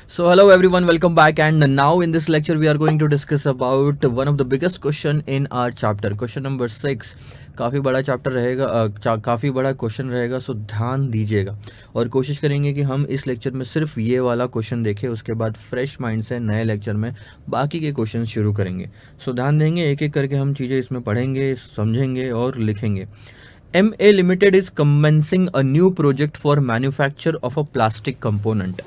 So hello everyone, welcome back, and now in this lecture we are going to discuss about one of the biggest question in our chapter, question number 6. काफ़ी बड़ा chapter रहेगा, काफ़ी बड़ा question रहेगा, सो ध्यान दीजिएगा और कोशिश करेंगे कि हम इस लेक्चर में सिर्फ ये वाला क्वेश्चन देखें, उसके बाद फ्रेश माइंड से नए लेक्चर में बाकी के क्वेश्चन शुरू करेंगे. सो ध्यान देंगे, एक एक करके हम चीज़ें इसमें पढ़ेंगे, समझेंगे और लिखेंगे. MA Limited is commencing a new project for manufacture of a plastic component.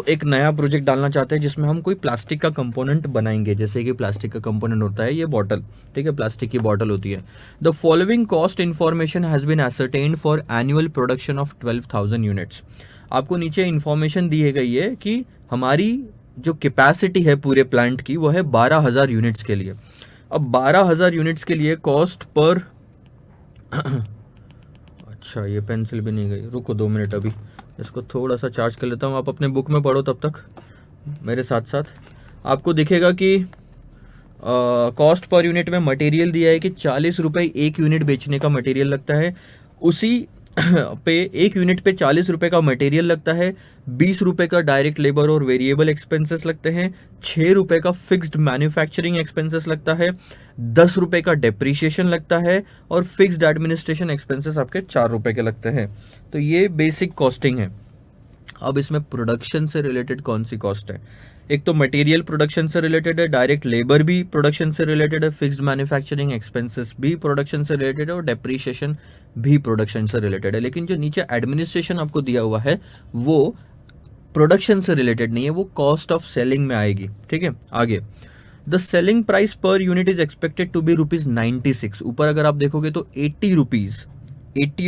एक नया प्रोजेक्ट डालना चाहते हैं जिसमें हम कोई प्लास्टिक का कंपोनेंट बनाएंगे. जैसे कि प्लास्टिक का कंपोनेंट होता है ये बॉटल, ठीक है, प्लास्टिक की बॉटल होती है. The following cost information has been ascertained for annual production of 12,000 units. आपको नीचे इन्फॉर्मेशन दी गई है कि हमारी जो कैपेसिटी है पूरे प्लांट की वो है 12,000 यूनिट्स के लिए. अब 12,000 यूनिट्स के लिए कॉस्ट पर अच्छा, ये पेंसिल भी नहीं गई, रुको 2 मिनट, अभी इसको थोड़ा सा चार्ज कर लेता हूँ. आप अपने बुक में पढ़ो तब तक मेरे साथ साथ. आपको दिखेगा कि कॉस्ट पर यूनिट में मटेरियल दिया है कि 40 रुपये एक यूनिट बेचने का मटेरियल लगता है. उसी पे एक यूनिट पे 40 रुपये का मटेरियल लगता है, 20 रुपये का डायरेक्ट लेबर और वेरिएबल एक्सपेंसेस लगते हैं, 6 रुपये का फिक्स्ड मैन्युफैक्चरिंग एक्सपेंसेस लगता है, 10 रुपये का डेप्रीशिएशन लगता है और फिक्स्ड एडमिनिस्ट्रेशन एक्सपेंसेस आपके 4 रुपये के लगते हैं. तो ये बेसिक कॉस्टिंग है. अब इसमें प्रोडक्शन से रिलेटेड कौन सी कॉस्ट है? एक तो मटेरियल प्रोडक्शन से रिलेटेड है, डायरेक्ट लेबर भी प्रोडक्शन से रिलेटेड है, फिक्स्ड मैन्युफैक्चरिंग एक्सपेंसेस भी प्रोडक्शन से रिलेटेड है और डेप्रीशिएशन भी प्रोडक्शन से रिलेटेड है. लेकिन जो नीचे एडमिनिस्ट्रेशन आपको दिया हुआ है वो प्रोडक्शन से रिलेटेड नहीं है, वो कॉस्ट ऑफ सेलिंग में आएगी. ठीक है, आगे. The selling price per unit is expected to be ₹96. ऊपर अगर आप देखोगे तो 80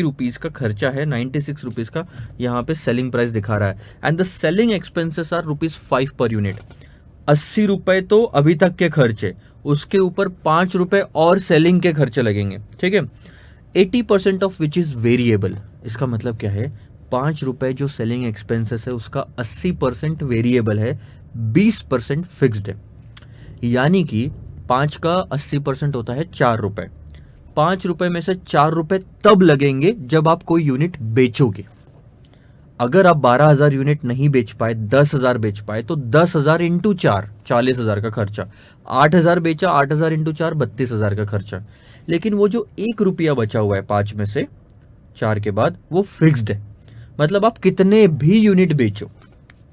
रुपीज़ का खर्चा है, 96 रुपीज़ का यहाँ पे सेलिंग प्राइस दिखा रहा है. And the selling expenses are ₹5 per unit. 80 रुपये तो अभी तक के खर्चे, उसके ऊपर 5 रुपये और सेलिंग के खर्चे लगेंगे. ठीक है, 80% ऑफ विच इज़ वेरिएबल. इसका मतलब क्या है? 5 रुपये जो सेलिंग एक्सपेंसेस है उसका 80% वेरिएबल है, 20% फिक्स्ड है. यानी कि 5 का 80% होता है 4 रुपये. 5 रुपये में से 4 रुपये तब लगेंगे जब आप कोई यूनिट बेचोगे. अगर आप 12,000 यूनिट नहीं बेच पाए, 10,000 बेच पाए, तो 10,000 इंटू 4 40,000 का खर्चा. 8,000 बेचा, 8,000 इंटू 4 32,000 का खर्चा. लेकिन वो जो 1 रुपया बचा हुआ है 5 में से 4 के बाद, वो फिक्स्ड है. मतलब आप कितने भी यूनिट बेचो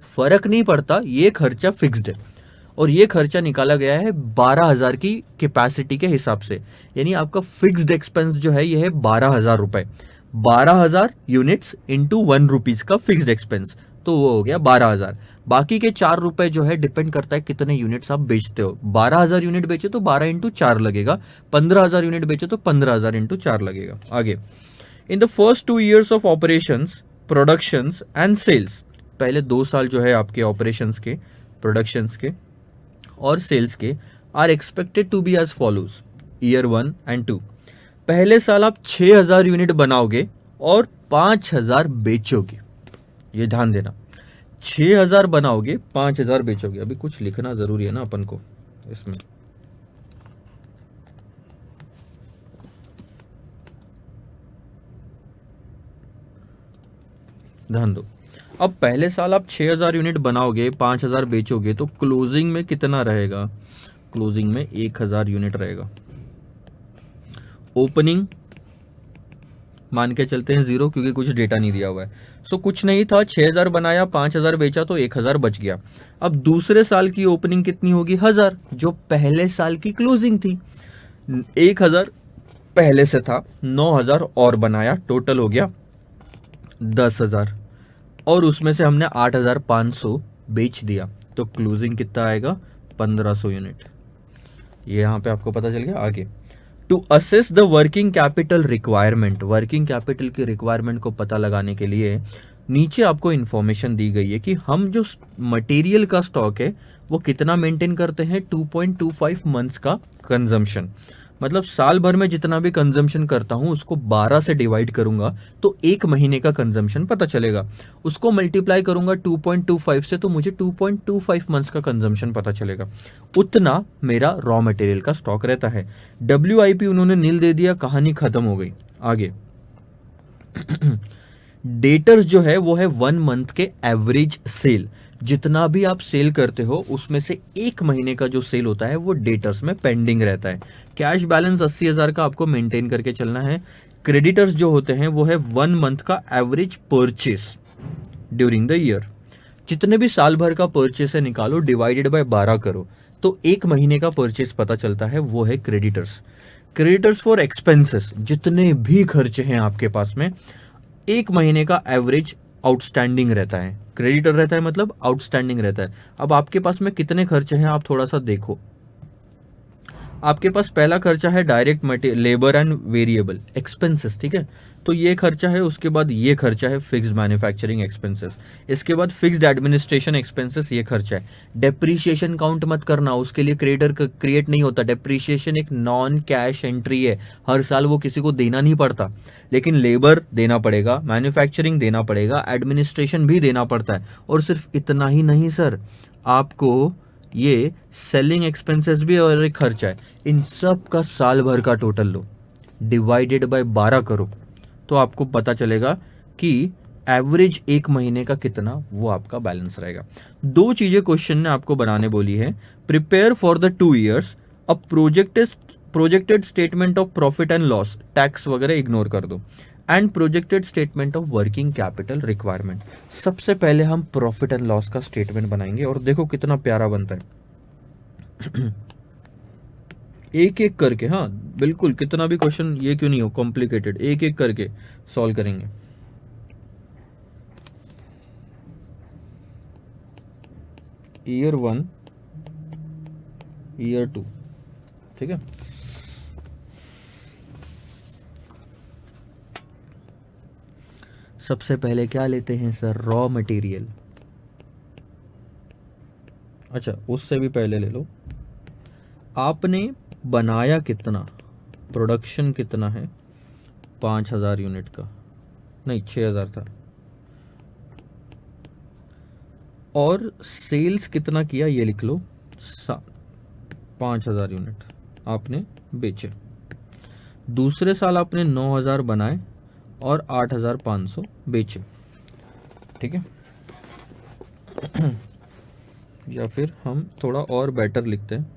फर्क नहीं पड़ता, ये खर्चा फिक्स्ड है. और ये खर्चा निकाला गया है 12,000 की कैपेसिटी के हिसाब से. यानी आपका फिक्स्ड एक्सपेंस जो है ये है 12,000 रुपये. 12,000 यूनिट्स इंटू 1 रुपीज़ का फिक्स्ड एक्सपेंस, तो वो हो गया 12,000. बाकी के 4 रुपये जो है डिपेंड करता है कितने यूनिट्स आप बेचते हो. 12,000 यूनिट बेचे तो 12 इंटू 4 लगेगा, 15,000 यूनिट बेचे तो 15,000 इंटू 4 लगेगा. आगे. In the first 2 years of operations, productions and sales. पहले 2 साल जो है आपके ऑपरेशंस के, प्रोडक्शंस के और सेल्स के are expected to be as follows. Year 1 and 2. पहले साल आप 6,000 यूनिट बनाओगे और 5,000 बेचोगे. ये ध्यान देना, 6,000 बनाओगे, 5,000 बेचोगे. अभी कुछ लिखना जरूरी है ना अपन को इसमें. ध्यान दो. अब पहले साल आप 6,000 यूनिट बनाओगे, 5,000 बेचोगे, तो क्लोजिंग में कितना रहेगा? क्लोजिंग में 1,000 यूनिट रहेगा. ओपनिंग मान के चलते हैं 0, क्योंकि कुछ डेटा नहीं दिया हुआ है. सो कुछ नहीं था, 6,000 बनाया, 5,000 बेचा, तो 1,000 बच गया. अब दूसरे साल की ओपनिंग कितनी होगी? 1,000, जो पहले साल की क्लोजिंग थी. 1,000 पहले से था, 9,000 और बनाया, टोटल हो गया 10,000. और उसमें से हमने 8,500 बेच दिया, तो क्लोजिंग कितना आएगा? 1,500 यूनिट. ये यहाँ पे आपको पता चल गया. आगे. To assess the working capital requirement. Working capital की रिक्वायरमेंट को पता लगाने के लिए नीचे आपको इन्फॉर्मेशन दी गई है कि हम जो मटेरियल का स्टॉक है वो कितना मेंटेन करते हैं? 2.25 मंथ्स का कंजम्पशन. मतलब साल भर में जितना भी कंजम्पशन करता हूं उसको 12 से डिवाइड करूंगा तो 1 महीने का कंजम्पशन पता चलेगा. उसको मल्टीप्लाई करूंगा 2.25 से तो मुझे 2.25 मंथ्स का कंजम्पशन पता चलेगा. उतना मेरा रॉ मटेरियल का स्टॉक रहता है. WIP उन्होंने नील दे दिया, कहानी खत्म हो गई. आगे. डेटर्स जो है वो है 1 मंथ के एवरेज सेल. जितना भी आप सेल करते हो उसमें से 1 महीने का जो सेल होता है वो डेटर्स में पेंडिंग रहता है। कैश बैलेंस 80,000 का आपको मेंटेन करके चलना है। क्रेडिटर्स जो होते हैं वो है 1 मंथ का average purchase during the year. जितने भी साल भर का परचेस है निकालो, डिवाइडेड बाय 12 करो, तो 1 महीने का परचेस पता चलता है, वो है क्रेडिटर्स। क्रेडिटर्स फॉर एक्सपेंसेस, जितने भी खर्चे हैं आपके पास में 1 महीने का एवरेज आउटस्टैंडिंग रहता है। क्रेडिटर रहता है मतलब आउटस्टैंडिंग रहता है। अब आपके पास में कितने खर्चे हैं आप थोड़ा सा देखो। आपके पास पहला खर्चा है direct material, labour and variable expenses, ठीक है। तो ये खर्चा है, उसके बाद ये खर्चा है फिक्स्ड मैन्युफैक्चरिंग एक्सपेंसेस, इसके बाद फिक्स्ड एडमिनिस्ट्रेशन एक्सपेंसेस, ये खर्चा है। डेप्रीशिएशन काउंट मत करना, उसके लिए क्रेडिटर क्रिएट नहीं होता। डेप्रीशिएशन एक नॉन कैश एंट्री है, हर साल वो किसी को देना नहीं पड़ता, लेकिन लेबर देना पड़ेगा, मैन्युफैक्चरिंग देना पड़ेगा, एडमिनिस्ट्रेशन भी देना पड़ता है। और सिर्फ इतना ही नहीं सर, आपको ये सेलिंग एक्सपेंसेस भी और एक खर्चा है। इन सब का साल भर का टोटल लो, डिवाइडेड बाय 12 करो, तो आपको पता चलेगा कि एवरेज 1 महीने का कितना वो आपका बैलेंस रहेगा। 2 चीजें क्वेश्चन ने आपको बनाने बोली है। Prepare for the 2 years a projected statement of profit and loss, tax वगैरह इग्नोर कर दो, and projected statement of working capital requirement. सबसे पहले हम प्रॉफिट एंड लॉस का स्टेटमेंट बनाएंगे और देखो कितना प्यारा बनता है। एक एक करके, हाँ बिल्कुल, कितना भी क्वेश्चन ये क्यों नहीं हो कॉम्प्लिकेटेड, एक एक करके सॉल्व करेंगे। ईयर 1, ईयर 2, ठीक है। सबसे पहले क्या लेते हैं सर, रॉ मटेरियल। अच्छा उससे भी पहले ले लो, आपने बनाया कितना, प्रोडक्शन कितना है 5,000 यूनिट का, नहीं 6,000 था, और सेल्स कितना किया ये लिख लो, 5,000 यूनिट आपने बेचे। दूसरे साल आपने 9,000 बनाए और 8,500 बेचे, ठीक है। या फिर हम थोड़ा और बेटर लिखते हैं,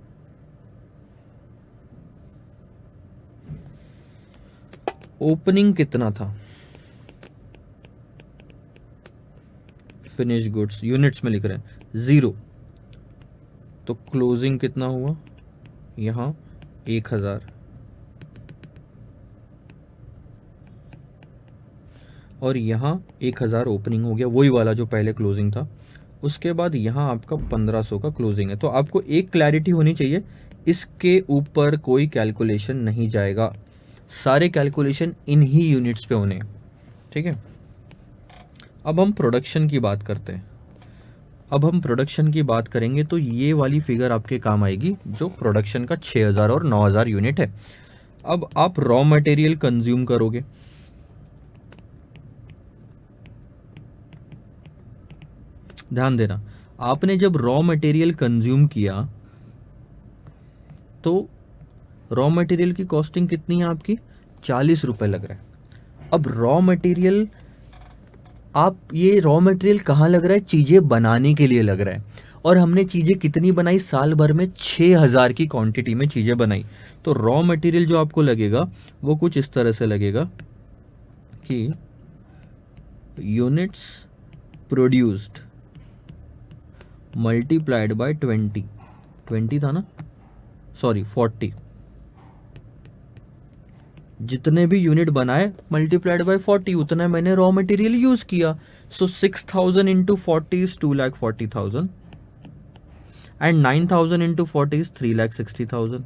ओपनिंग कितना था, फिनिश गुड्स यूनिट्स में लिख रहे हैं 0, तो क्लोजिंग कितना हुआ यहां 1,000, और यहां 1,000 ओपनिंग हो गया, वही वाला जो पहले क्लोजिंग था। उसके बाद यहां आपका 1,500 का क्लोजिंग है। तो आपको एक क्लैरिटी होनी चाहिए, इसके ऊपर कोई कैलकुलेशन नहीं जाएगा, सारे कैलकुलेशन इन ही यूनिट्स पे होने, ठीक है। अब हम प्रोडक्शन की बात करते हैं। अब हम प्रोडक्शन की बात करेंगे तो ये वाली फिगर आपके काम आएगी, जो प्रोडक्शन का 6,000 और 9,000 यूनिट है। अब आप रॉ मटेरियल कंज्यूम करोगे, ध्यान देना, आपने जब रॉ मटेरियल कंज्यूम किया तो रॉ मटेरियल की कॉस्टिंग कितनी है आपकी, 40 रुपए लग रहा है। अब रॉ मटेरियल, आप ये रॉ मटेरियल कहाँ लग रहा है, चीजें बनाने के लिए लग रहा है। और हमने चीजें कितनी बनाई, साल भर में 6,000 की क्वांटिटी में चीजें बनाई। तो रॉ मटेरियल जो आपको लगेगा वो कुछ इस तरह से लगेगा कि यूनिट्स प्रोड्यूस्ड मल्टीप्लाइड बाय 20 था ना, सॉरी 40, जितने भी यूनिट बनाए मल्टीप्लाइड बाय 40, उतना मैंने रॉ मटेरियल यूज किया। सो 6,000 into 40 is 2,40,000 and 9,000 into 40 is 3,60,000।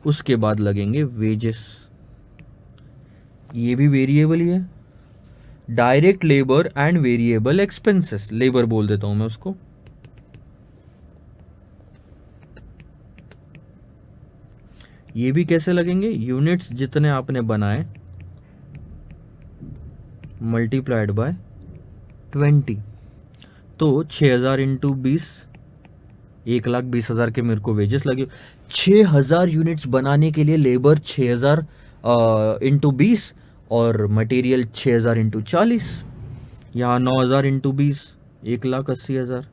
उसके बाद लगेंगे वेजेस, ये भी वेरिएबल ही है, direct labour and variable expenses, labour बोल देता हूं मैं उसको। ये भी कैसे लगेंगे, यूनिट्स जितने आपने बनाए मल्टीप्लाइड बाय 20, तो 6,000 इंटू 20, 1,20,000 के मेरे को वेजेस लगे। 6,000 यूनिट्स बनाने के लिए लेबर 6,000 इंटू 20 और मटेरियल 6,000 इंटू 40, यहाँ 9,000 इंटू 20, 1,80,000।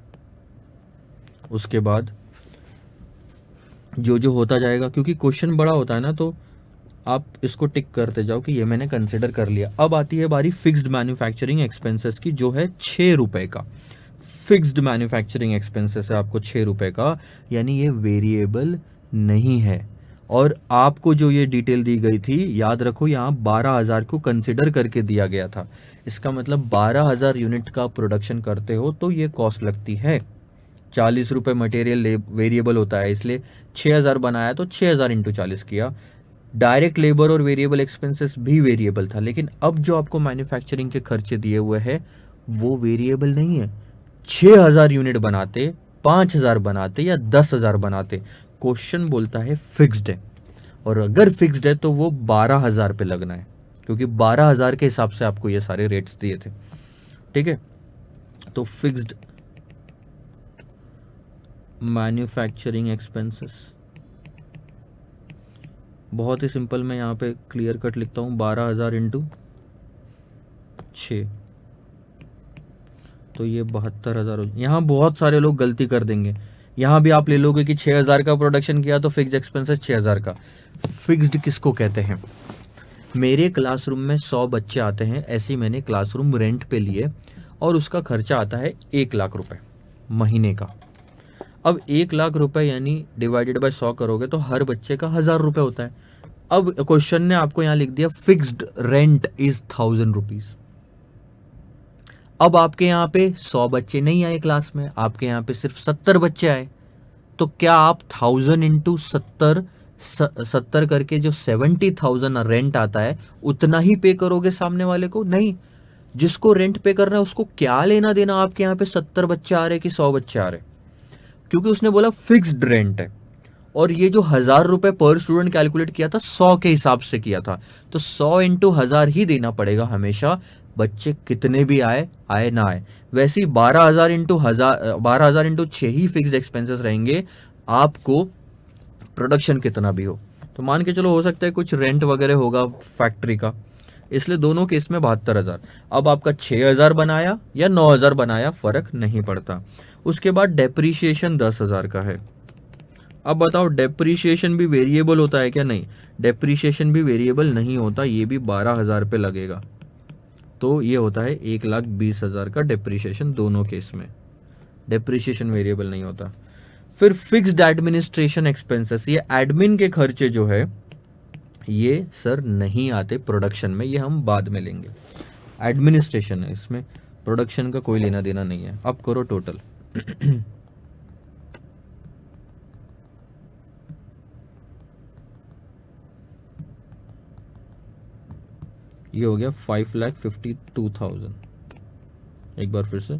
उसके बाद जो जो होता जाएगा, क्योंकि क्वेश्चन बड़ा होता है ना, तो आप इसको टिक करते जाओ कि ये मैंने कंसिडर कर लिया। अब आती है बारी फिक्स्ड मैन्युफैक्चरिंग एक्सपेंसेस की, जो है 6 रुपए का। फिक्स्ड मैन्युफैक्चरिंग एक्सपेंसेस है आपको 6 रुपए का, यानी ये वेरिएबल नहीं है। और आपको जो ये डिटेल दी गई थी, याद रखो यहाँ 12,000 को कंसिडर करके दिया गया था। इसका मतलब 12,000 यूनिट का प्रोडक्शन करते हो तो ये कॉस्ट लगती है। 40 रुपए मटेरियल वेरिएबल होता है, इसलिए 6,000 बनाया तो 6,000 इंटू 40 किया। डायरेक्ट लेबर और वेरिएबल एक्सपेंसेस भी वेरिएबल था, लेकिन अब जो आपको मैन्युफैक्चरिंग के खर्चे दिए हुए हैं वो वेरिएबल नहीं है। 6,000 यूनिट बनाते, 5,000 बनाते या 10,000 बनाते, क्वेश्चन बोलता है फिक्स्ड है। और अगर फिक्स्ड है तो वो 12,000 पे लगना है, क्योंकि 12,000 के हिसाब से आपको ये सारे रेट्स दिए थे। ठीक है, तो फिक्स्ड मैन्युफैक्चरिंग एक्सपेंसेस बहुत ही सिंपल, मैं यहाँ पे क्लियर कट लिखता हूँ, 12,000 इंटू 6, तो ये 72,000। यहाँ बहुत सारे लोग गलती कर देंगे, यहाँ भी आप ले लोगे कि 6,000 का प्रोडक्शन किया तो फिक्स्ड एक्सपेंसेस 6,000 का। फिक्स्ड किसको कहते हैं? मेरे क्लासरूम में 100 बच्चे आते हैं, ऐसे मैंने क्लासरूम रेंट पे लिए और उसका खर्चा आता है 1,00,000 रुपए महीने का। अब 1,00,000 रुपए यानी डिवाइडेड बाय 100 करोगे तो हर बच्चे का 1,000 रुपए होता है। अब क्वेश्चन ने आपको यहां लिख दिया फिक्स्ड रेंट इज 1,000 रुपीज। अब आपके यहाँ पे 100 बच्चे नहीं आए क्लास में, आपके यहाँ पे सिर्फ 70 बच्चे आए, तो क्या आप 1,000 इंटू 70 करके जो 70,000 रेंट आता है उतना ही पे करोगे सामने वाले को? नहीं, जिसको रेंट पे करना है उसको क्या लेना देना आपके यहाँ पे 70 बच्चे आ रहे कि 100 बच्चे आ रहे, क्योंकि उसने बोला फिक्स्ड रेंट है। और ये जो 1,000 रुपए पर स्टूडेंट कैलकुलेट किया था 100 के हिसाब से किया था, तो 100 इंटू 1,000 ही देना पड़ेगा हमेशा, बच्चे कितने भी आए आए ना आए। वैसे ही 12,000 इंटू 12,000 इंटू 6 ही फिक्स्ड एक्सपेंसेस रहेंगे, आपको प्रोडक्शन कितना भी हो। तो मान के चलो हो सकता है कुछ रेंट वगैरह होगा फैक्ट्री का, इसलिए दोनों केस में 72,000। अब आपका 6,000 बनाया या 9,000 बनाया फर्क नहीं पड़ता। उसके बाद डेप्रीशिएशन 10,000 का है। अब बताओ डेप्रीशिएशन भी वेरिएबल होता है क्या? नहीं, डेप्रीशिएशन भी वेरिएबल नहीं होता, ये भी 12,000 पे लगेगा। तो ये होता है 1,20,000 का डेप्रीशिएशन दोनों केस में। डेप्रीशिएशन वेरिएबल नहीं होता। फिर फिक्स्ड एडमिनिस्ट्रेशन एक्सपेंसेस, ये एडमिन के खर्चे जो है ये सर नहीं आते प्रोडक्शन में, ये हम बाद में लेंगे। एडमिनिस्ट्रेशन है, इसमें प्रोडक्शन का कोई लेना देना नहीं है। अब करो टोटल। ये हो गया 5,52,000। एक बार फिर से,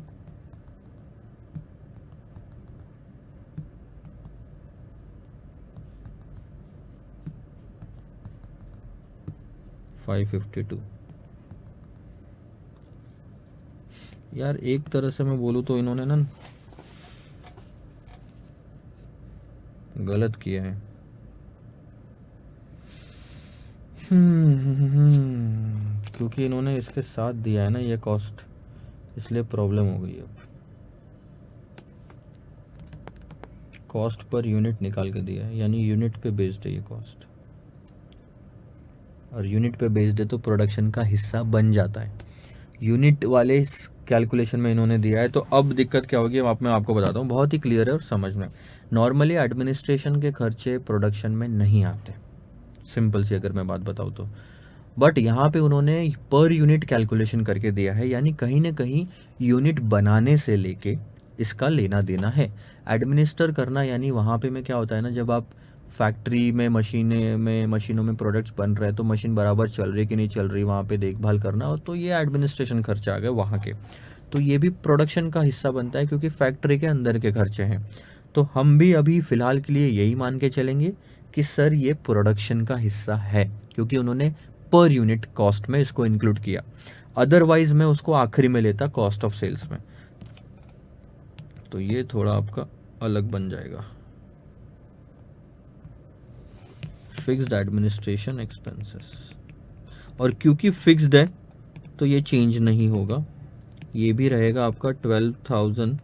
$552। यार एक तरह से मैं बोलूँ तो इन्होंने ना गलत किया है। क्योंकि इन्होंने इसके साथ दिया है ना ये कॉस्ट, इसलिए प्रॉब्लम हो गई। अब कॉस्ट पर यूनिट निकाल के दिया है, यानी यूनिट पे बेस्ड है ये कॉस्ट, और यूनिट पे बेस्ड है तो प्रोडक्शन का हिस्सा बन जाता है। यूनिट वाले कैलकुलेशन में इन्होंने दिया है, तो अब दिक्कत क्या होगी मैं आपको बताता हूँ, बहुत ही क्लियर है और समझ में। नॉर्मली एडमिनिस्ट्रेशन के खर्चे प्रोडक्शन में नहीं आते, सिंपल सी अगर मैं बात बताऊँ तो, बट यहाँ पे उन्होंने पर यूनिट कैलकुलेशन करके दिया है, यानी कहीं ना कहीं यूनिट बनाने से लेके इसका लेना देना है। एडमिनिस्टर करना यानी वहाँ पे में क्या होता है ना, जब आप फैक्ट्री में मशीनों में प्रोडक्ट्स बन रहे हैं तो मशीन बराबर चल रही कि नहीं चल रही, वहाँ पे देखभाल करना, और तो ये एडमिनिस्ट्रेशन खर्चे आ गए वहाँ के। तो ये भी प्रोडक्शन का हिस्सा बनता है क्योंकि फैक्ट्री के अंदर के खर्चे हैं। तो हम भी अभी फ़िलहाल के लिए यही मान के चलेंगे कि सर ये प्रोडक्शन का हिस्सा है, क्योंकि उन्होंने पर यूनिट कॉस्ट में इसको इंक्लूड किया। अदरवाइज मैं उसको आखिरी में लेता कॉस्ट ऑफ सेल्स में, तो ये थोड़ा आपका अलग बन जाएगा। फिक्स्ड एडमिनिस्ट्रेशन एक्सपेंसेस, और क्योंकि फिक्स्ड है तो ये चेंज नहीं होगा, ये भी रहेगा आपका 12,000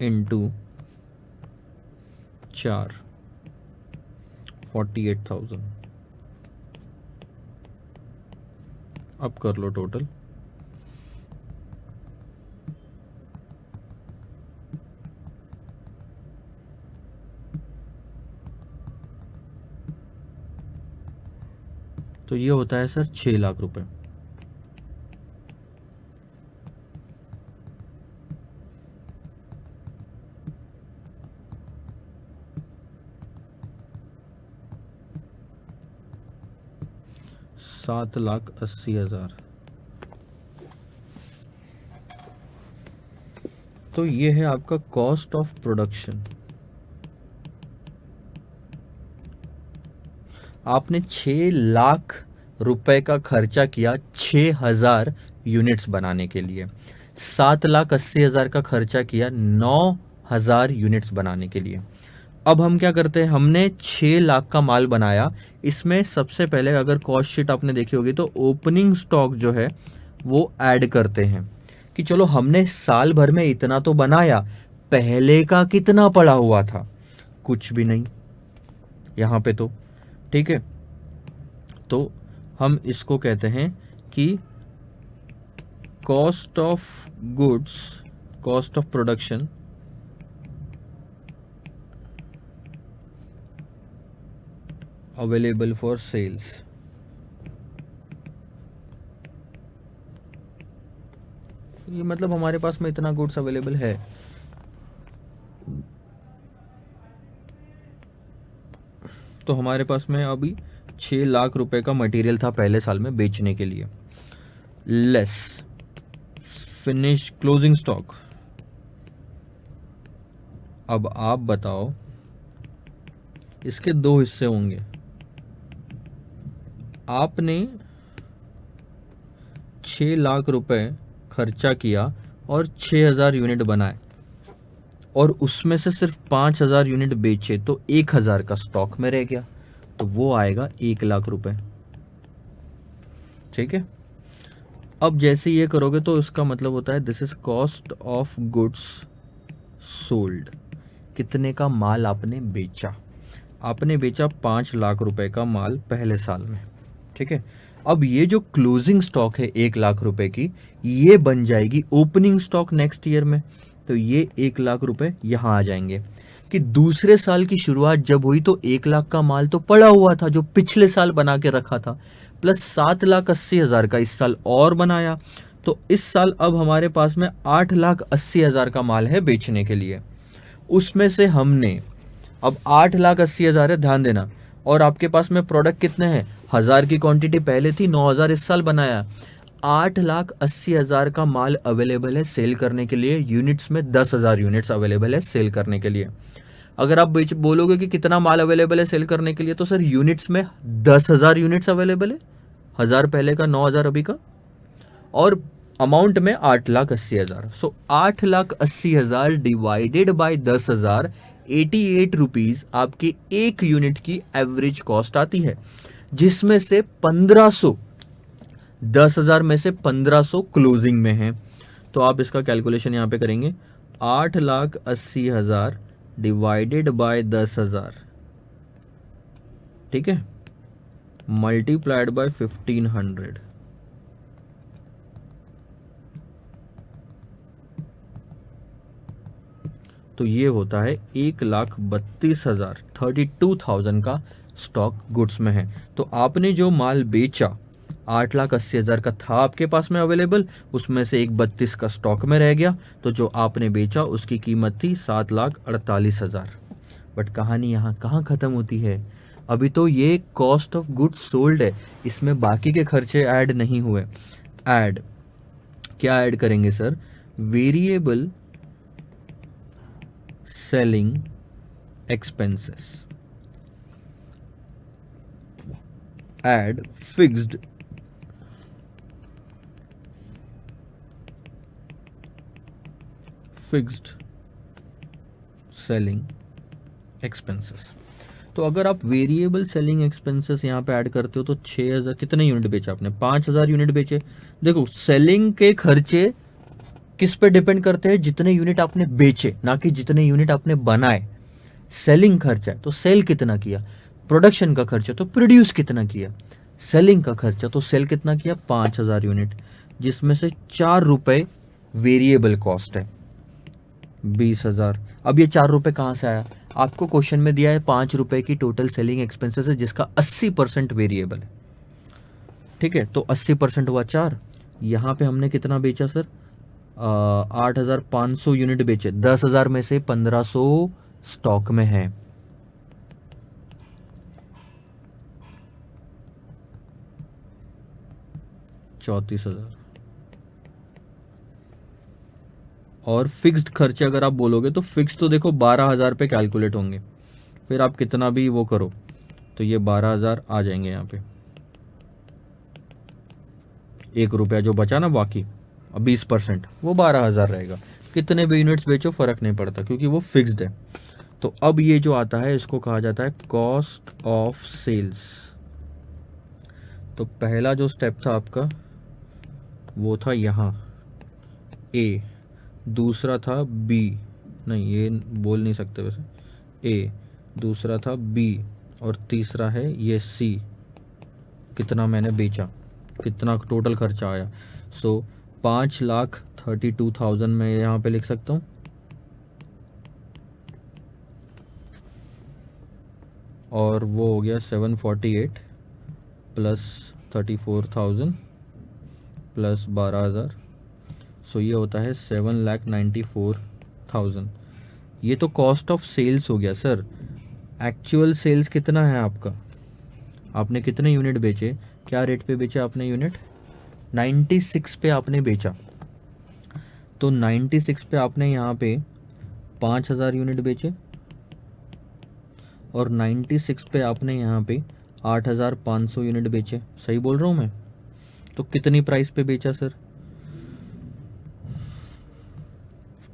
इंटू 4, 48,000। अब कर लो टोटल। तो ये होता है सर 6 लाख रुपए। $7,80,000। तो ये है आपका कॉस्ट ऑफ प्रोडक्शन। आपने 6 लाख रुपए का खर्चा किया 6,000 यूनिट्स बनाने के लिए। 7,80,000 का खर्चा किया 9,000 यूनिट्स बनाने के लिए। अब हम क्या करते हैं, हमने 6 लाख का माल बनाया। इसमें सबसे पहले अगर कॉस्ट शीट आपने देखी होगी तो ओपनिंग स्टॉक जो है वो ऐड करते हैं कि चलो हमने साल भर में इतना तो बनाया, पहले का कितना पड़ा हुआ था, कुछ भी नहीं यहाँ पे तो। ठीक है, तो हम इसको कहते हैं कि cost of goods, cost of production available for sales. ये मतलब हमारे पास में इतना गुड्स अवेलेबल है। तो हमारे पास में अभी 6 लाख रुपए का मटेरियल था पहले साल में बेचने के लिए, लेस फिनिश क्लोजिंग स्टॉक। अब आप बताओ, इसके दो हिस्से होंगे। आपने 6 लाख रुपए खर्चा किया और 6,000 यूनिट बनाए और उसमें से सिर्फ 5,000 यूनिट बेचे, तो 1,000 का स्टॉक में रह गया, तो वो आएगा 1 लाख रुपए। ठीक है, अब जैसे ये करोगे तो इसका मतलब होता है this is cost of goods sold. कितने का माल आपने बेचा? आपने बेचा 5 लाख रुपए का माल पहले साल में। ठीक है, अब ये जो क्लोजिंग स्टॉक है 1 लाख रुपए की, ये बन जाएगी ओपनिंग स्टॉक नेक्स्ट ईयर में। तो ये 1 लाख रुपए यहाँ आ जाएंगे कि दूसरे साल की शुरुआत जब हुई तो 1 लाख का माल तो पड़ा हुआ था जो पिछले साल बना के रखा था, प्लस 7,80,000 का इस साल और बनाया। तो इस साल अब हमारे पास में 8,80,000 का माल है बेचने के लिए। उसमें से हमने अब 8,80,000 है, ध्यान देना, और आपके पास में प्रोडक्ट कितने हैं? 1,000 की क्वांटिटी पहले थी, 9,000 इस साल बनाया। 8,80,000 का माल अवेलेबल है सेल करने के लिए। यूनिट्स में 10,000 यूनिट्स अवेलेबल है सेल करने के लिए। अगर आप बोलोगे कि कितना माल अवेलेबल है सेल करने के लिए, तो सर यूनिट्स में 10,000 यूनिट्स अवेलेबल है, 1,000 पहले का, 9,000 अभी का, और अमाउंट में 8,80,000। सो 8,80,000 डिवाइडेड बाय 10,000, 88 रुपीज आपकी एक यूनिट की एवरेज कॉस्ट आती है, जिसमें से 1,500, 10,000 में से 1,500 क्लोजिंग में है। तो आप इसका कैलकुलेशन यहाँ पे करेंगे, 8,80,000 डिवाइडेड बाय 10,000, ठीक है, मल्टीप्लाइड बाय 1,500। तो ये होता है 1,32,000, 32,000 का स्टॉक गुड्स में है। तो आपने जो माल बेचा 8,80,000 का था आपके पास में अवेलेबल, उसमें से 1,32 का स्टॉक में रह गया, तो जो आपने बेचा उसकी कीमत थी 7,48,000। बट कहानी यहाँ कहाँ ख़त्म होती है? अभी तो ये कॉस्ट ऑफ गुड्स सोल्ड है, इसमें बाकी के खर्चे ऐड नहीं हुए। ऐड क्या ऐड करेंगे sir? Variable selling expenses, add fixed selling expenses। तो अगर आप वेरिएबल सेलिंग एक्सपेंसेस यहाँ पे ऐड करते हो तो 6,000, कितने यूनिट बेचे आपने? 5,000 यूनिट बेचे। देखो सेलिंग के खर्चे किस पे डिपेंड करते हैं? जितने यूनिट आपने बेचे, ना कि जितने यूनिट आपने बनाए। सेलिंग खर्चा है तो सेल कितना किया, प्रोडक्शन का खर्चा तो प्रोड्यूस कितना किया, सेलिंग का खर्चा तो सेल कितना किया, 5,000 यूनिट, जिसमें से 4 रुपए वेरिएबल कॉस्ट है, 20,000। अब ये 4 रुपए कहाँ से आया? आपको क्वेश्चन में दिया है 5 रुपए की टोटल सेलिंग एक्सपेंसेस है जिसका 80% वेरिएबल है। ठीक है, तो 80% हुआ 4। यहाँ पे हमने कितना बेचा सर? 8,500 यूनिट बेचे। 10,000 में से 1,500 स्टॉक में है। ₹34,000। और फिक्स्ड खर्चे अगर आप बोलोगे तो फिक्स तो देखो 12,000 पे कैलकुलेट होंगे, फिर आप कितना भी वो करो तो ये 12,000 आ जाएंगे यहाँ पे। 1 रुपया जो बचा ना बाकी 20%, वो 12,000 रहेगा। कितने भी यूनिट्स बेचो फर्क नहीं पड़ता क्योंकि वो फिक्स्ड है। तो अब ये जो आता है इसको कहा जाता है कॉस्ट ऑफ सेल्स। तो पहला जो स्टेप था आपका वो था यहाँ ए, दूसरा था बी, नहीं ये बोल नहीं सकते वैसे, ए, दूसरा था बी, और तीसरा है ये सी, कितना मैंने बेचा, कितना टोटल खर्चा आया। सो 5,32,000 मैं यहाँ पे लिख सकता हूँ, और वो हो गया 748 प्लस 34,000 प्लस 12,000, सो ये होता है 7,94,000। ये तो कॉस्ट ऑफ सेल्स हो गया सर। एक्चुअल सेल्स कितना है आपका? आपने कितने यूनिट बेचे, क्या रेट पे बेचे आपने यूनिट? 96 पे आपने बेचा। तो 96 पे आपने यहाँ पे 5,000 यूनिट बेचे, और 96 पे आपने यहाँ पे 8,500 यूनिट बेचे। सही बोल रहा हूँ मैं? तो कितनी प्राइस पे बेचा सर?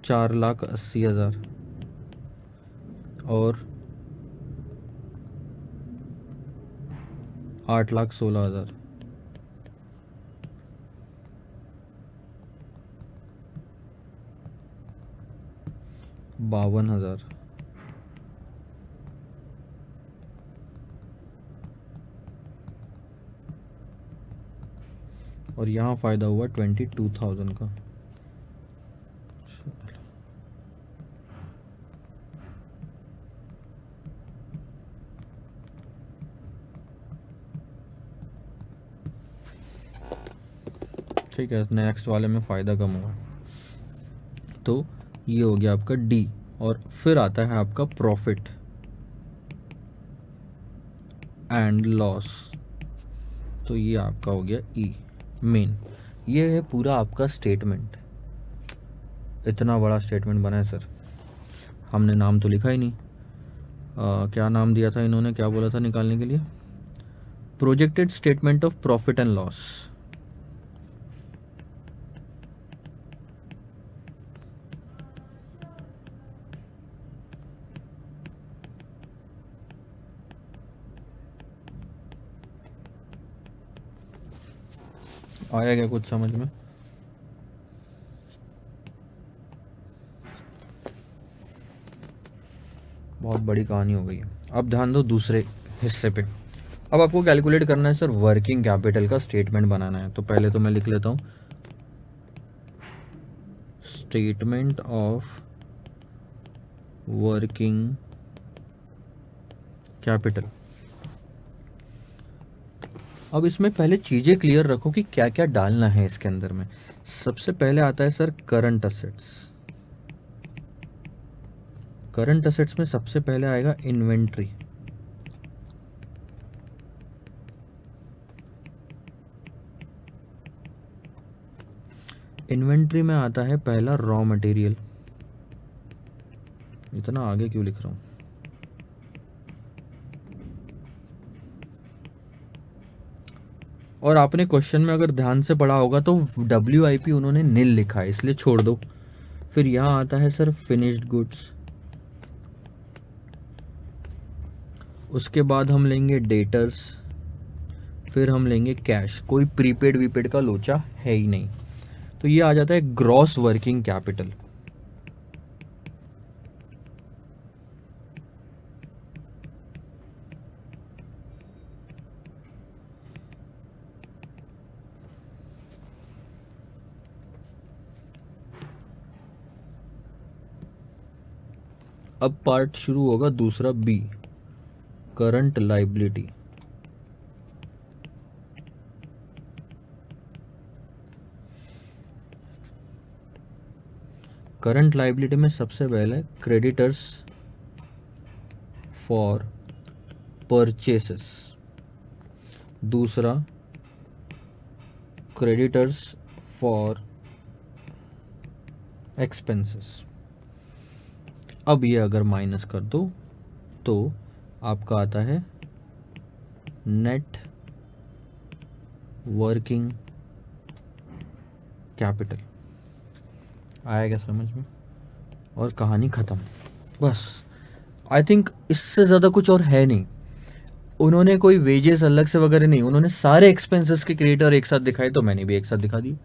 4,80,000 और 8,16,000। ₹52,000। और यहाँ फ़ायदा हुआ 22,000 का। ठीक है, नेक्स्ट वाले में फ़ायदा कम हुआ। तो ये हो गया आपका डी, और फिर आता है आपका प्रॉफिट एंड लॉस। तो ये आपका हो गया ई मेन। ये है पूरा आपका स्टेटमेंट। इतना बड़ा स्टेटमेंट बना है सर, हमने नाम तो लिखा ही नहीं। क्या नाम दिया था इन्होंने, क्या बोला था निकालने के लिए? Projected statement of profit and loss. आया क्या कुछ समझ में? बहुत बड़ी कहानी हो गई है। अब ध्यान दो दूसरे हिस्से पे। अब आपको कैलकुलेट करना है सर वर्किंग कैपिटल का स्टेटमेंट बनाना है। तो पहले तो मैं लिख लेता हूँ स्टेटमेंट ऑफ वर्किंग कैपिटल। अब इसमें पहले चीज़ें क्लियर रखो कि क्या क्या डालना है इसके अंदर में। सबसे पहले आता है sir current assets. Current assets में सबसे पहले आएगा इन्वेंट्री। इन्वेंट्री में आता है पहला रॉ मटेरियल। इतना आगे क्यों लिख रहा हूं? और आपने क्वेश्चन में अगर ध्यान से पढ़ा होगा तो WIP उन्होंने नील लिखा है, इसलिए छोड़ दो। फिर यहां आता है सर फिनिश्ड गुड्स, उसके बाद हम लेंगे डेटर्स, फिर हम लेंगे कैश। कोई प्रीपेड वीपेड का लोचा है ही नहीं। तो ये आ जाता है ग्रॉस वर्किंग कैपिटल। अब पार्ट शुरू होगा दूसरा, B, current liability. Current liability में सबसे पहले क्रेडिटर्स फॉर परचेसेस, दूसरा क्रेडिटर्स फॉर एक्सपेंसेस। अब ये अगर माइनस कर दो तो आपका आता है नेट वर्किंग कैपिटल। आया क्या समझ में? और कहानी ख़त्म, बस। आई थिंक इससे ज़्यादा कुछ और है नहीं। उन्होंने कोई वेजेस अलग से वगैरह नहीं, उन्होंने सारे एक्सपेंसेस के क्रेडिटर एक साथ दिखाए, तो मैंने भी एक साथ दिखा दिए।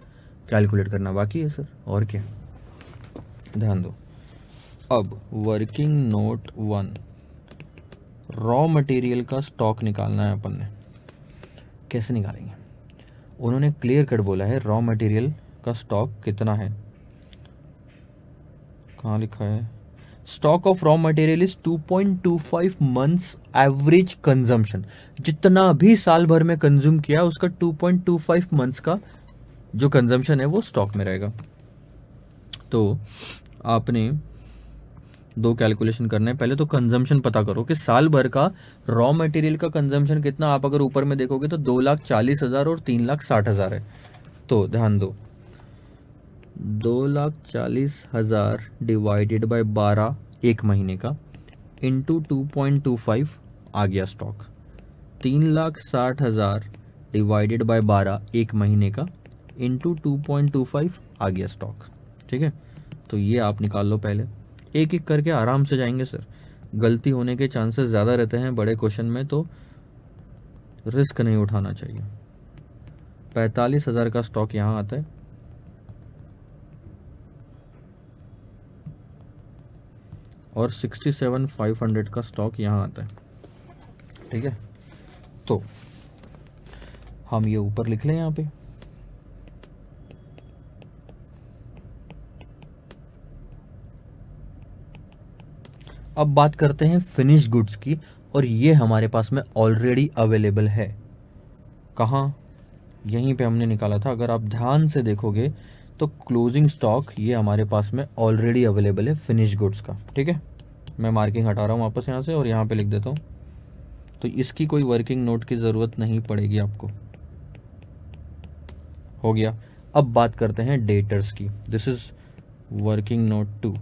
कैलकुलेट करना बाकी है सर, और क्या। ध्यान दो। अब वर्किंग नोट 1, रॉ मटेरियल का स्टॉक निकालना है अपन ने। कैसे निकालेंगे? उन्होंने क्लियर कट बोला है रॉ मटेरियल का स्टॉक कितना है। कहाँ लिखा है? Stock of raw material is 2.25 months average consumption. जितना भी साल भर में कंज्यूम किया उसका 2.25 मंथ्स का जो कंजम्पशन है वो स्टॉक में रहेगा। तो आपने दो कैलकुलेशन करने हैं। पहले तो कंजम्पशन पता करो कि साल भर का रॉ मटेरियल का कंजम्पशन कितना। आप अगर ऊपर में देखोगे तो 2,40,000 और 3,60,000 है। तो ध्यान दो, 2,40,000 डिवाइडेड बाय 12 एक महीने का इंटू 2.25 आ गया स्टॉक। 3,60,000 डिवाइडेड बाय 12 एक महीने का इंटू 2.25 आ गया स्टॉक। ठीक है, तो ये आप निकाल लो पहले। एक एक करके आराम से जाएंगे सर, गलती होने के चांसेस ज़्यादा रहते हैं बड़े क्वेश्चन में, तो रिस्क नहीं उठाना चाहिए। 45,000 का स्टॉक यहाँ आता है, और 67,500 का स्टॉक यहाँ आता है। ठीक है, तो हम ये ऊपर लिख लें यहाँ पे। अब बात करते हैं फिनिश गुड्स की, और ये हमारे पास में ऑलरेडी अवेलेबल है। कहाँ? यहीं पे हमने निकाला था। अगर आप ध्यान से देखोगे तो क्लोजिंग स्टॉक ये हमारे पास में ऑलरेडी अवेलेबल है फिनिश गुड्स का। ठीक है, मैं मार्किंग हटा रहा हूँ वापस यहाँ से और यहाँ पे लिख देता हूँ, तो इसकी कोई वर्किंग नोट की ज़रूरत नहीं पड़ेगी आपको। हो गया। अब बात करते हैं डेटर्स की। This is working note 2।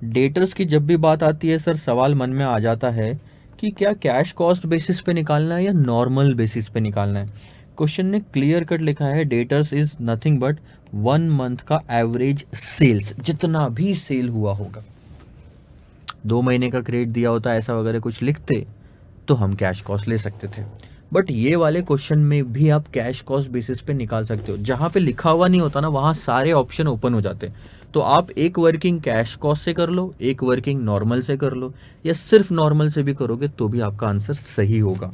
Debtors की जब भी बात आती है सर, सवाल मन में आ जाता है कि क्या कैश कॉस्ट बेसिस पे निकालना है या नॉर्मल बेसिस पे निकालना है। क्वेश्चन ने क्लियर कट लिखा है debtors is nothing but 1 month का एवरेज सेल्स, जितना भी सेल हुआ होगा। 2 महीने का क्रेडिट दिया होता है ऐसा वगैरह कुछ लिखते तो हम कैश कॉस्ट ले सकते थे, बट ये वाले क्वेश्चन में भी आप कैश कॉस्ट बेसिस पे निकाल सकते हो। जहाँ पे लिखा हुआ नहीं होता ना, वहाँ सारे ऑप्शन ओपन हो जाते हैं। तो आप एक वर्किंग कैश कॉस्ट से कर लो, एक वर्किंग नॉर्मल से कर लो, या सिर्फ नॉर्मल से भी करोगे तो भी आपका आंसर सही होगा।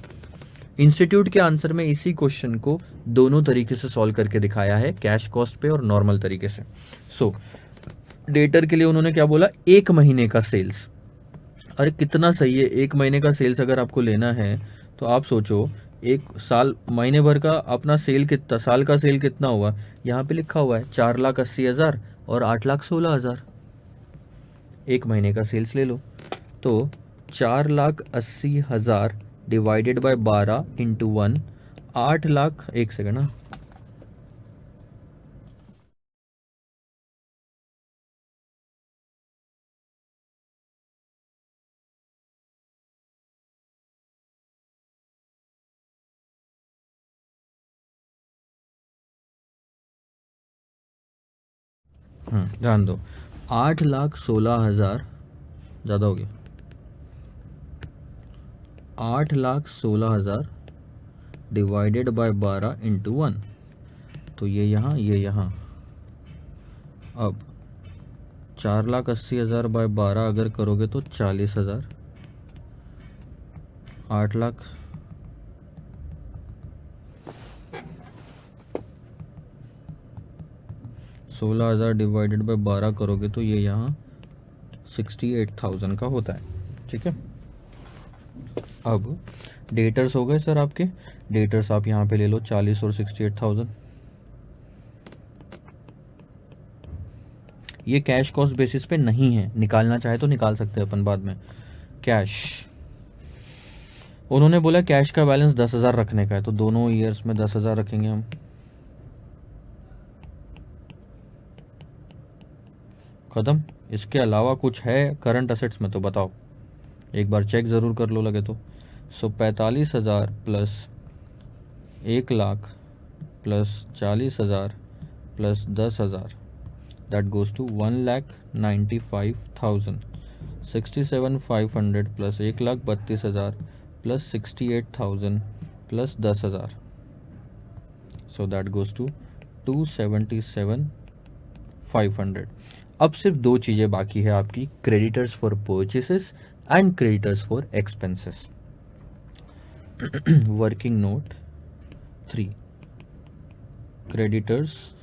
इंस्टीट्यूट के आंसर में इसी क्वेश्चन को दोनों तरीके से सॉल्व करके दिखाया है, कैश कॉस्ट पे और नॉर्मल तरीके से। सो डेटर के लिए उन्होंने क्या बोला? 1 महीने का सेल्स। अरे कितना सही है, 1 महीने का सेल्स अगर आपको लेना है तो आप सोचो, एक साल महीने भर का अपना सेल कितना, साल का सेल कितना हुआ? यहाँ पे लिखा हुआ है 4,80,000 और 8,16,000। 1 महीने का सेल्स ले लो, तो 4,80,000 डिवाइडेड बाय 12 इंटू 1, 8,00,000। एक सेकेंड ना, ध्यान दो, 8,16,000 ज़्यादा हो गया, 8,16,000 डिवाइडेड बाय 12 इंटू 1, तो ये यहाँ ये यहाँ। अब 4,80,000 बाय 12 अगर करोगे तो 40,000, 8 लाख, 16,000 डिवाइडेड बाय 12 करोगे तो ये यहाँ 68,000 का होता है। ठीक है, अब डेटर्स हो गए सर आपके। डेटर्स आप यहाँ पे ले लो 40 और 68,000। ये कैश कॉस्ट बेसिस पे नहीं है, निकालना चाहे तो निकाल सकते हैं अपन बाद में। कैश, उन्होंने बोला कैश का बैलेंस 10,000 रखने का है, तो दोनों ईयर्स में 10,000 रखेंगे हम। खत्म। इसके अलावा कुछ है करंट असेट्स में तो बताओ, एक बार चेक ज़रूर कर लो लगे तो। 45,000 plus 1,00,000 plus 40,000 plus 10,000, that goes to 1,95,000। 67,500 plus 1,32,000 plus 68,000 plus 10,000, so that goes to 277,500। अब सिर्फ दो चीज़ें बाकी है आपकी, creditors for purchases and creditors for expenses. Working note 3, creditors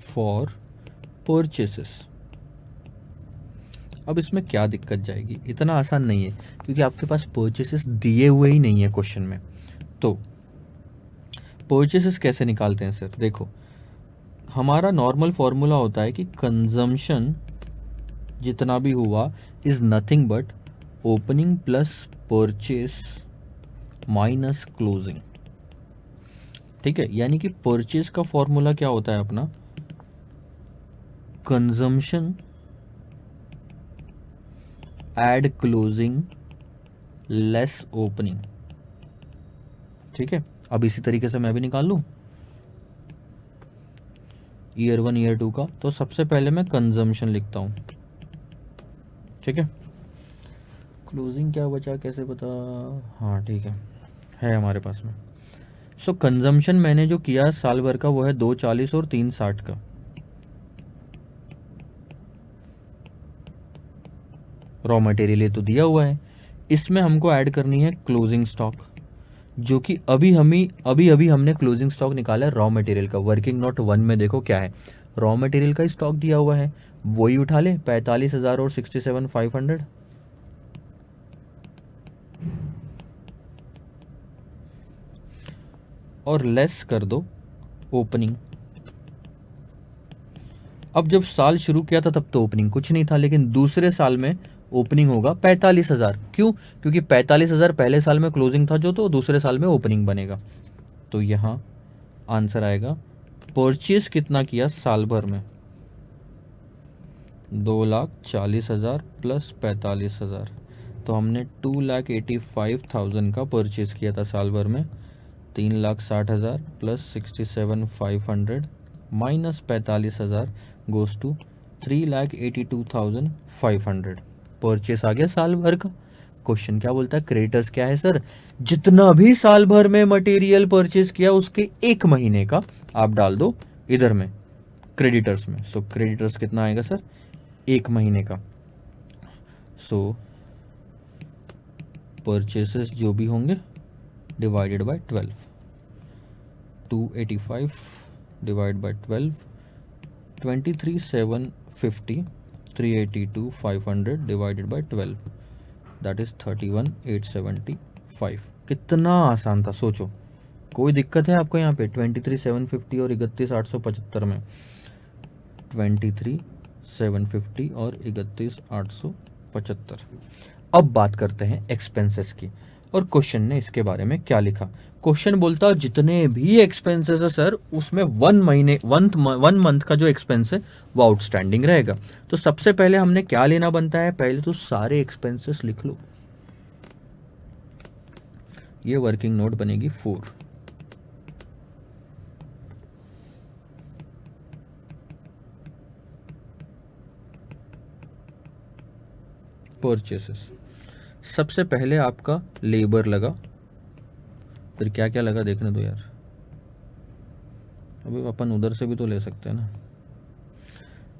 for purchases. अब इसमें क्या दिक्कत जाएगी, इतना आसान नहीं है क्योंकि आपके पास परचेसेस दिए हुए ही नहीं है क्वेश्चन में। तो परचेसेस कैसे निकालते हैं सर, देखो हमारा नॉर्मल फॉर्मूला होता है कि कंजम्पशन जितना भी हुआ is nothing but opening plus purchase minus closing. ठीक है, यानी कि परचेस का फॉर्मूला क्या होता है अपना, consumption add closing less opening. ठीक है, अब इसी तरीके से मैं भी निकाल लूं ईयर 1 ईयर 2 का। तो सबसे पहले मैं कंजम्पशन लिखता हूं। ठीक है, क्लोजिंग क्या बचा कैसे पता, हाँ ठीक है हमारे पास में। सो कंजम्पशन मैंने जो किया साल भर का वो है 240 और 360 का। रॉ मटेरियल ये तो दिया हुआ है, इसमें हमको ऐड करनी है क्लोजिंग स्टॉक, जो कि अभी हमने क्लोजिंग स्टॉक निकाला है रॉ मटेरियल का। वर्किंग नोट 1 में देखो क्या है, रॉ मटेरियल का स्टॉक दिया हुआ है, वही उठा ले 45,000 और 67,500। और लेस कर दो ओपनिंग। अब जब साल शुरू किया था तब तो ओपनिंग कुछ नहीं था, लेकिन दूसरे साल में ओपनिंग होगा 45,000। क्यों, क्योंकि 45,000 पहले साल में क्लोजिंग था जो, तो दूसरे साल में ओपनिंग बनेगा। तो यहाँ आंसर आएगा परचेज कितना किया साल भर में, 2,40,000 प्लस 45,000। तो हमने 2,85,000 का परचेज किया था साल भर में। 3,60,000 plus 67,500 minus 45,000 goes to 3,82,500। Purchase आ गया साल भर का। क्वेश्चन क्या बोलता है, क्रेडिटर्स क्या है सर, जितना भी साल भर में मटेरियल परचेस किया उसके एक महीने का आप डाल दो इधर में क्रेडिटर्स में। सो क्रेडिटर्स कितना आएगा सर, एक महीने का। सो परचेसेस जो भी होंगे divided by 12, 285 divide by 12, 23,750, 382,500 divided by 12, that is 31,875। कितना आसान था सोचो, कोई दिक्कत है आपको यहाँ पे 23,750 और 31,875 में, 23,750 और 31,875। अब बात करते हैं एक्सपेंसेस की, और क्वेश्चन ने इसके बारे में क्या लिखा। क्वेश्चन बोलता है जितने भी एक्सपेंसेस है सर उसमें 1 मंथ का जो एक्सपेंस है वो आउटस्टैंडिंग रहेगा। तो सबसे पहले हमने क्या लेना बनता है, पहले तो सारे एक्सपेंसेस लिख लो। ये वर्किंग नोट बनेगी 4। परचेसेस सबसे पहले आपका लेबर लगा, फिर क्या क्या लगा देखने दो यार, अभी अपन उधर से भी तो ले सकते हैं ना।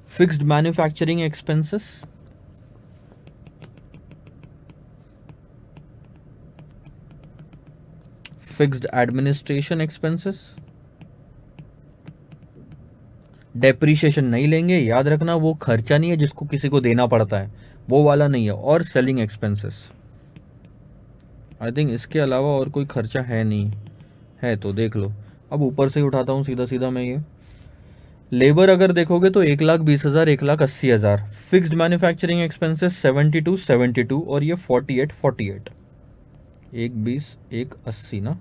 Fixed manufacturing expenses, fixed administration expenses, depreciation नहीं लेंगे, याद रखना वो खर्चा नहीं है जिसको किसी को देना पड़ता है, वो वाला नहीं है। और सेलिंग एक्सपेंसेस, आई थिंक इसके अलावा और कोई खर्चा है नहीं, है तो देख लो। अब ऊपर से ही उठाता हूँ सीधा सीधा मैं ये। लेबर अगर देखोगे तो 1,20,000, 1,80,000। फिक्स्ड मैन्युफैक्चरिंग एक्सपेंसेस 72 और ये 48 1,20 1,80 ना।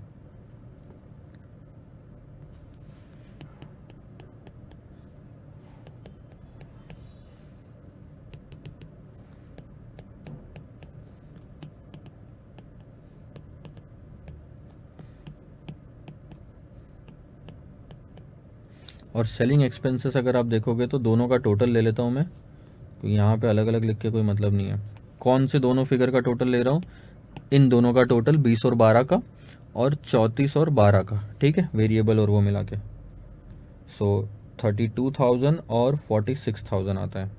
और सेलिंग एक्सपेंसेस अगर आप देखोगे तो दोनों का टोटल ले लेता हूँ मैं, क्योंकि यहाँ पे अलग अलग लिख के कोई मतलब नहीं है। कौन से दोनों फिगर का टोटल ले रहा हूँ, इन दोनों का टोटल 20 और 12 का, और 34 और 12 का, ठीक है, वेरिएबल और वो मिला के। सो 32,000 और 46,000 आता है।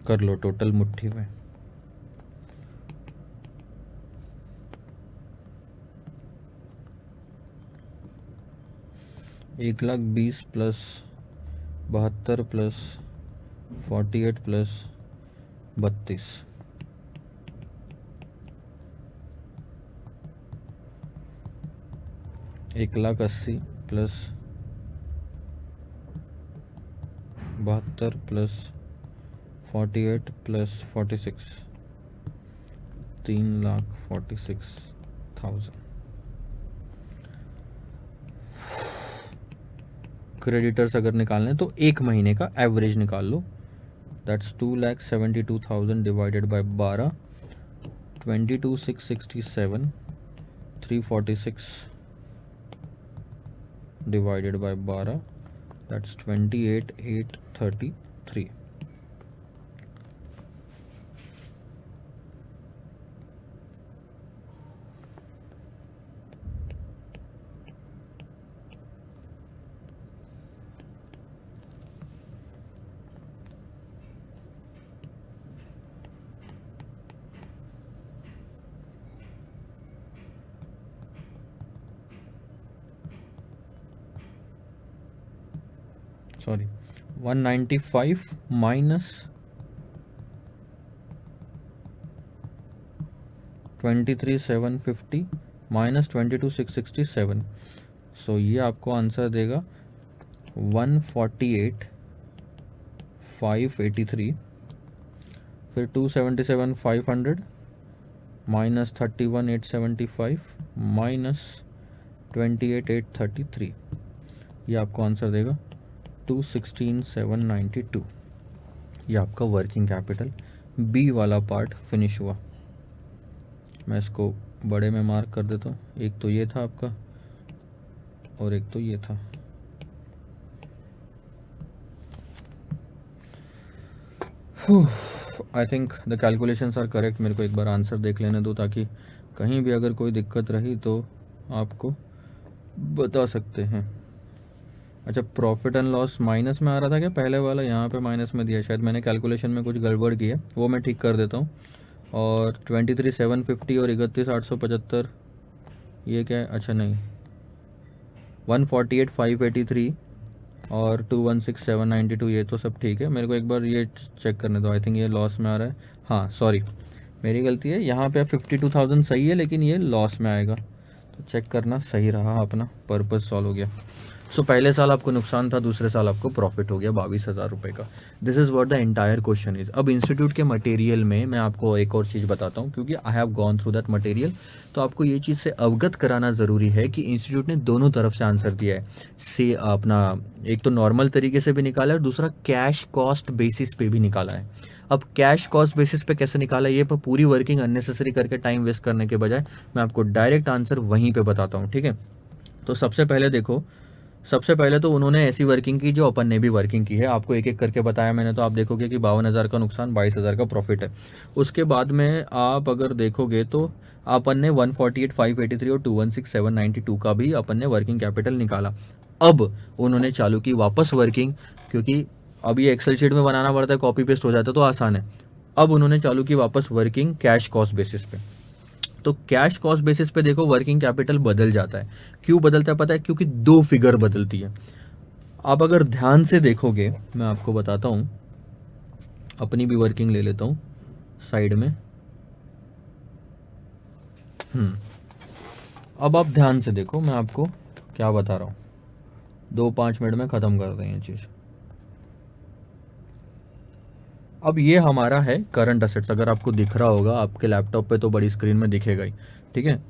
कर लो टोटल मुट्ठी में। $1,20,000 plus 72 plus 48 plus 32, $1,80,000 plus 72 plus 48 plus 46, 3,46,000। Creditors अगर निकालने तो एक महीने का एवरेज निकाल लो, that's 2,72,000 divided by 12, 22,667, 346 divided by 12, that's 28,833। Sorry 195 minus 23,750 minus 22,667, so ये आपको आंसर देगा 148,583। फिर 277,500 माइनस 31,875 माइनस 28,833, ये आपको आंसर देगा 216,792। ये आपका वर्किंग कैपिटल बी वाला पार्ट फिनिश हुआ। मैं इसको बड़े में मार्क कर देता हूँ। एक तो ये था आपका और एक तो ये था। I think the calculations are correct. मेरे को एक बार आंसर देख लेने दो ताकि कहीं भी अगर कोई दिक्कत रही तो आपको बता सकते हैं। अच्छा, प्रॉफिट एंड लॉस माइनस में आ रहा था क्या पहले वाला, यहाँ पे माइनस में दिया, शायद मैंने कैलकुलेशन में कुछ गड़बड़ की है, वो मैं ठीक कर देता हूँ। और 23,750 और 31,875 ये क्या है, अच्छा नहीं, 148,583 और 216,792 ये तो सब ठीक है। मेरे को एक बार ये चेक करने दो, आई थिंक ये लॉस में आ रहा है। हाँ सॉरी, मेरी गलती है, यहाँ पे 52,000 सही है लेकिन ये लॉस में आएगा, तो चेक करना सही रहा, अपना पर्पस सॉल्व हो गया। सो पहले साल आपको नुकसान था, दूसरे साल आपको प्रॉफिट हो गया 22,000 रुपये का। This is what the entire question is. अब इंस्टीट्यूट के मटेरियल में मैं आपको एक और चीज़ बताता हूँ, क्योंकि I have gone through that material, तो आपको ये चीज़ से अवगत कराना ज़रूरी है कि इंस्टीट्यूट ने दोनों तरफ से आंसर दिया है। से अपना एक तो नॉर्मल तरीके से भी निकाला है और दूसरा कैश कॉस्ट बेसिस पे भी निकाला है। अब कैश कॉस्ट बेसिस पे कैसे निकाला है, ये पर पूरी वर्किंग अननेसेसरी करके टाइम वेस्ट करने के बजाय मैं आपको डायरेक्ट आंसर वहीं पे बताता हूँ, ठीक है। तो सबसे पहले देखो, सबसे पहले तो उन्होंने ऐसी वर्किंग की जो अपन ने भी वर्किंग की है, आपको एक एक करके बताया मैंने, तो आप देखोगे कि 52,000 का नुकसान, 22,000 का प्रॉफिट है। उसके बाद में आप अगर देखोगे तो अपन ने 148,583 और 216,792 का भी अपन ने वर्किंग कैपिटल निकाला। अब उन्होंने चालू की वापस वर्किंग, क्योंकि अब ये एक्सेल शीट में बनाना पड़ता है, कॉपी पेस्ट हो जाता है तो आसान है। अब उन्होंने चालू की वापस वर्किंग कैश कॉस्ट बेसिस पे। तो कैश कॉस्ट बेसिस पे देखो वर्किंग कैपिटल बदल जाता है। क्यों बदलता है पता है? क्योंकि दो फिगर बदलती है। आप अगर ध्यान से देखोगे, मैं आपको बताता हूं, अपनी भी वर्किंग ले लेता हूं साइड में। अब आप ध्यान से देखो, मैं आपको क्या बता रहा हूं, 2-5 मिनट में खत्म कर दें ये चीज। अब ये हमारा है करंट असेट्स, अगर आपको दिख रहा होगा आपके लैपटॉप पे तो बड़ी स्क्रीन में दिखेगा ही, ठीक है।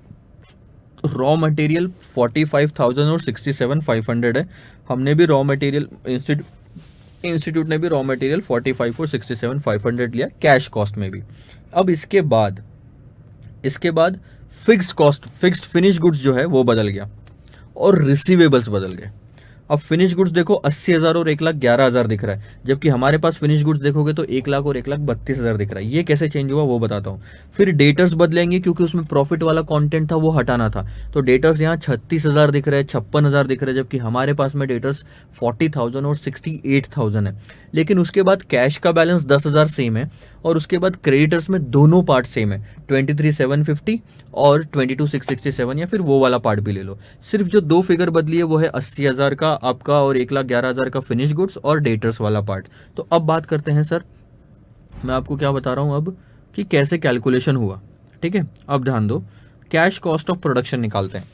रॉ मटेरियल 45,000 और 67,500 है। हमने भी रॉ मटेरियल इंस्टीट्यूट ने भी रॉ मटेरियल 45 और 67,500 लिया कैश कॉस्ट में भी। अब इसके बाद fixed cost, fixed finish goods जो है वो बदल गया और रिसीवेबल्स बदल गए। अब फिनिश गुड्स देखो 80,000 और 1,11,000 दिख रहा है, जबकि हमारे पास फिनिश गुड्स देखोगे तो 1,00,000 और 1,32,000 दिख रहा है। ये कैसे चेंज हुआ वो बताता हूँ। फिर डेटर्स बदलेंगे, क्योंकि उसमें प्रॉफिट वाला कंटेंट था वो हटाना था, तो डेटर्स यहाँ 36,000 दिख रहे हैं, 56,000 दिख रहे हैं, जबकि हमारे पास में डेटर्स 40,000 और 68,000 है। लेकिन उसके बाद कैश का बैलेंस 10,000 सेम है, और उसके बाद क्रेडिटर्स में दोनों पार्ट सेम है, 23,750 और 22,667, या फिर वो वाला पार्ट भी ले लो। सिर्फ जो दो फिगर बदली है वो है 80,000 का आपका और 1,11,000 का फिनिश गुड्स और डेटर्स वाला पार्ट। तो अब बात करते हैं सर, मैं आपको क्या बता रहा हूं अब कि कैसे कैलकुलेशन हुआ, ठीक है। अब ध्यान दो, कैश कॉस्ट ऑफ प्रोडक्शन निकालते हैं।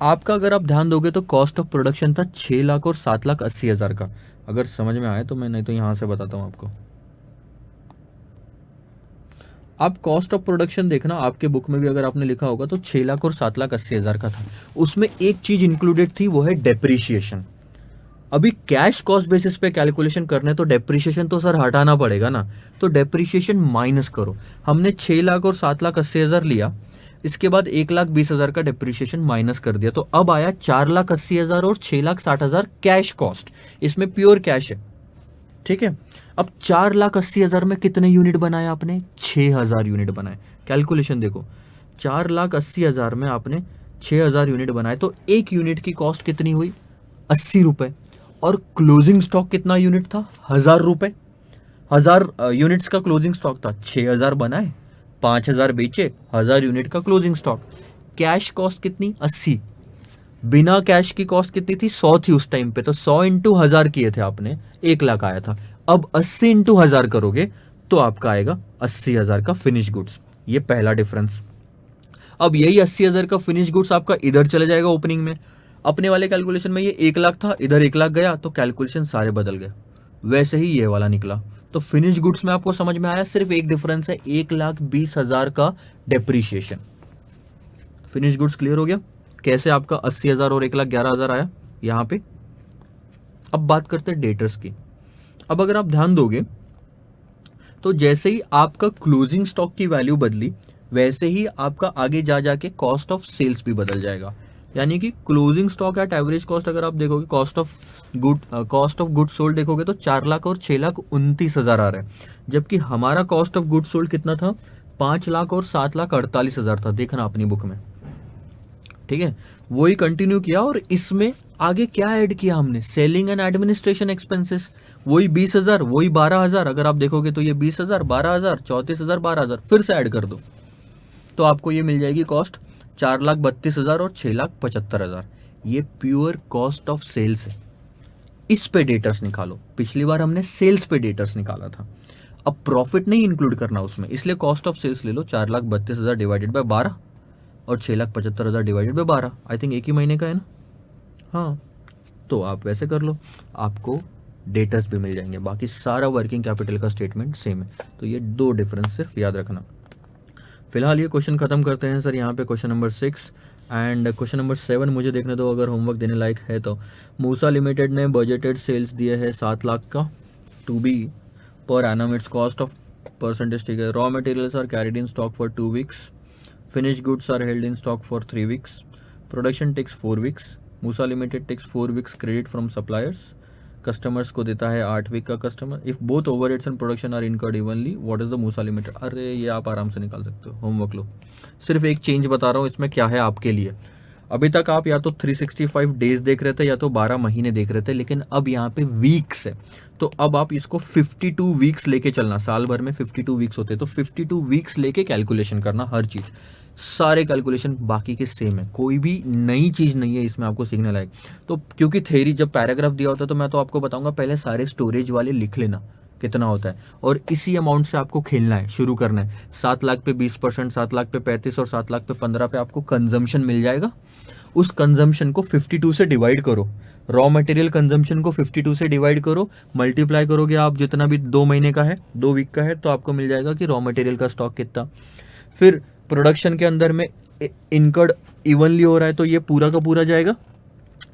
आपका अगर आप ध्यान दोगे तो कॉस्ट ऑफ प्रोडक्शन था 6,00,000 और 7,80,000 का। अगर समझ में आए तो मैं, नहीं तो यहां से बताता हूं आपको। आप कॉस्ट ऑफ प्रोडक्शन देखना, आपके बुक में भी अगर आपने लिखा होगा तो 6,00,000 और 7,80,000 का था। उसमें एक चीज इंक्लूडेड थी, वो है डेप्रीशिएशन। अभी कैश कॉस्ट बेसिस पे कैलकुलेशन करने तो डेप्रीशिएशन तो सर हटाना पड़ेगा ना, तो डेप्रीशिएशन माइनस करो। हमने 6,00,000 और 7,80,000 लिया, इसके बाद 1,20,000 का डेप्रीशिएशन माइनस कर दिया, तो अब आया 4,80,000 और 6,60,000 कैश कॉस्ट। इसमें प्योर कैश है, ठीक है। अब 4,80,000 में कितने यूनिट बनाए आपने? 6,000 यूनिट बनाए। कैलकुलेशन देखो, 4,80,000 में आपने 6,000 यूनिट बनाए, तो एक यूनिट की कॉस्ट कितनी हुई? 80 रुपए। और क्लोजिंग स्टॉक कितना यूनिट था? 1,000 रुपए। 1,000 यूनिट्स का क्लोजिंग स्टॉक था। 6,000 बनाए, 5,000 बेचे, 1,000 यूनिट का क्लोजिंग स्टॉक। कैश कॉस्ट कितनी? 80। बिना कैश की कॉस्ट कितनी थी? 100 थी उस टाइम पे, तो 100 इंटू 1,000 किए थे आपने, 1,00,000 आया था। अब 80 इंटू 1,000 करोगे तो आपका आएगा 80,000 का फिनिश गुड्स। ये पहला डिफरेंस। अब यही 80,000 का फिनिश गुड्स आपका इधर चले जाएगा ओपनिंग में। अपने वाले कैलकुलेशन में ये 1,00,000 था, इधर 1,00,000 गया, तो कैलकुलेशन सारे बदल गए। वैसे ही ये वाला निकला। तो फिनिश गुड्स में आपको समझ में आया, सिर्फ एक डिफरेंस है, 1,20,000 का डेप्रीशिएशन। फिनिश गुड्स क्लियर हो गया कैसे आपका 80,000 और 1,11,000 आया यहां पे। अब बात करते हैं डेटर्स की। अब अगर आप ध्यान दोगे तो जैसे ही आपका क्लोजिंग स्टॉक की वैल्यू बदली, वैसे ही आपका आगे जा जाके कॉस्ट ऑफ सेल्स भी बदल जाएगा। यानी कि closing stock at average cost, अगर आप देखोगे कॉस्ट ऑफ गुड सोल्ड देखोगे तो 4,00,000 और 6,29,000 आ रहा है, जबकि हमारा कॉस्ट ऑफ गुड सोल्ड कितना था? 5,00,000 और 7,48,000 था। देखना अपनी बुक में, ठीक है। वही कंटिन्यू किया, और इसमें आगे क्या ऐड किया हमने? Selling and administration expenses. वही 20,000, वही 12,000। अगर आप देखोगे तो ये 20,000, 12,000, 34,000, 12,000, फिर से ऐड कर दो तो आपको ये मिल जाएगी कॉस्ट 4,32,000 और 6,75,000। ये प्योर कॉस्ट ऑफ सेल्स है। इस पे डेटर्स निकालो। पिछली बार हमने सेल्स पे डेटर्स निकाला था, अब प्रॉफिट नहीं इंक्लूड करना उसमें, इसलिए कॉस्ट ऑफ सेल्स ले लो। 4,32,000 डिवाइडेड बाय 12 और 6,75,000 डिवाइडेड बाय 12। आई थिंक एक ही महीने का है ना? हाँ, तो आप वैसे कर लो, आपको डेटर्स भी मिल जाएंगे। बाकी सारा वर्किंग कैपिटल का स्टेटमेंट सेम है। तो ये दो डिफरेंस सिर्फ याद रखना। फिलहाल ये क्वेश्चन खत्म करते हैं सर यहाँ पे, question number 6 and question number 7 मुझे देखने दो, अगर होमवर्क देने लायक है तो। मूसा लिमिटेड ने बजटेड सेल्स दिए है 7 लाख का, to be per annum its cost of percentage, ठीक है। Raw materials are carried in stock for 2 weeks, finished goods are held in stock for 3 weeks, production takes 4 weeks, Musa limited takes 4 weeks credit from suppliers, customers को देता है 8 week का customer. If both overheads and production are incurred evenly, what is the Musa limited? अरे ये आप आराम से निकाल सकते हो, होमवर्क लो। सिर्फ एक चेंज बता रहा हूँ इसमें क्या है आपके लिए। अभी तक आप या तो 365 डेज देख रहे थे या तो 12 महीने देख रहे थे, लेकिन अब यहाँ पे वीक्स है, तो अब आप इसको 52 वीक्स लेके चलना। साल भर में 52 वीक्स होते हैं, तो 52 वीक्स लेके कैलकुलेशन करना हर चीज़। सारे कैलकुलेशन बाकी के सेम है, कोई भी नई चीज़ नहीं है इसमें आपको सीखने लायक। तो क्योंकि थ्योरी जब पैराग्राफ दिया होता है तो मैं तो आपको बताऊंगा पहले सारे स्टोरेज वाले लिख लेना कितना होता है, और इसी अमाउंट से आपको खेलना है, शुरू करना है। 7 लाख पे 20%, 7 लाख पे 35 और 7 लाख पे 15 पे आपको कंजम्पशन मिल जाएगा। उस कंजम्पशन को 52 से डिवाइड करो, रॉ मटेरियल कंजम्पशन को 52 से डिवाइड करो, मल्टीप्लाई करोगे आप जितना भी 2 महीने का है, 2 वीक का है, तो आपको मिल जाएगा कि रॉ मटेरियल का स्टॉक कितना। फिर प्रोडक्शन के अंदर में इनकर्ड इवनली हो रहा है तो ये पूरा का पूरा जाएगा,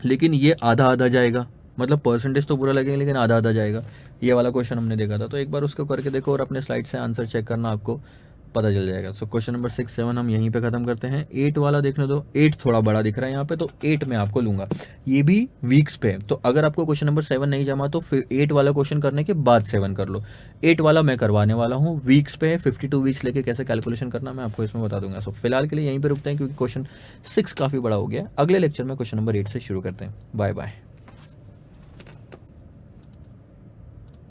लेकिन ये आधा आधा जाएगा, मतलब परसेंटेज तो पूरा लगेगा लेकिन आधा आधा जाएगा। ये वाला क्वेश्चन हमने देखा था, तो एक बार उसको करके देखो और अपने स्लाइड से आंसर चेक करना, आपको पता चल जाएगा। सो क्वेश्चन नंबर 6, 7 हम यहीं पे खत्म करते हैं। 8 वाला देखने दो, 8 थोड़ा बड़ा दिख रहा है यहाँ पे, तो 8 में आपको लूंगा, ये भी वीक्स पे है। तो अगर आपको क्वेश्चन नंबर 7 नहीं जमा तो फिर 8 वाला क्वेश्चन करने के बाद 7 कर लो। 8 वाला मैं करवाने वाला हूँ, वीक्स पे है, 52 वीक्स लेके कैसे कैलकुलेशन करना मैं आपको इसमें बता दूंगा। सो फिलहाल के लिए यहीं पर रुकते हैं क्योंकि क्वेश्चन 6 काफ़ी बड़ा हो गया। अगले लेक्चर में क्वेश्चन नंबर 8 से शुरू करते हैं। Bye bye.